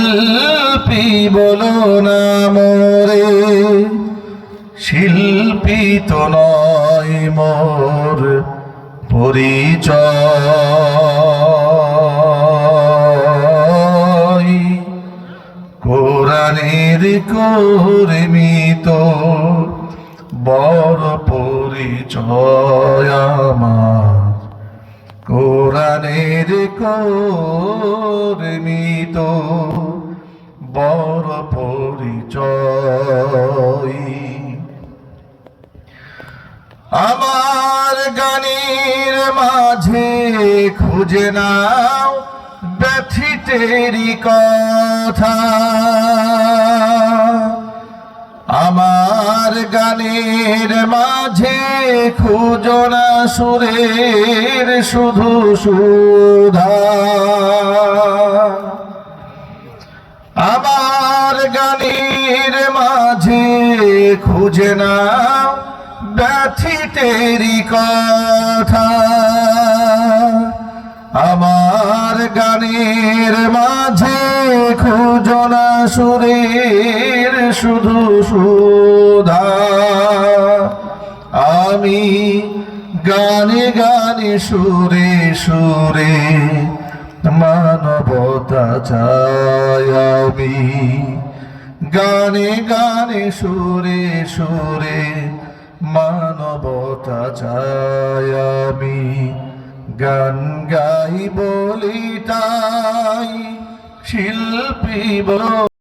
শিল্পী বলো না মোরে, শিল্পী তো নয় মোর পরিচয়। কোরআনের কর্মীত বড় পরিচয় আমার, কোরআনের কর্মীত বড় পরিচয়। আমার গানের মাঝে খুঁজে নাও ব্যথিতেরই কথা, আমার গানের মাঝে খুঁজো না সুরের শুধু সুধা। আমার গানের মাঝে খুঁজে নাও ব্যথিতেরই কথা, আমার গানের মাঝে খুঁজো না সুরের শুধু সুধা। আমি গানে গানে সুরে সুরে মানবতা চাই, আমি গানে গানে সুরে সুরে মানবতা চাই। আমি গান গাই বলি তাই শিল্পী বলো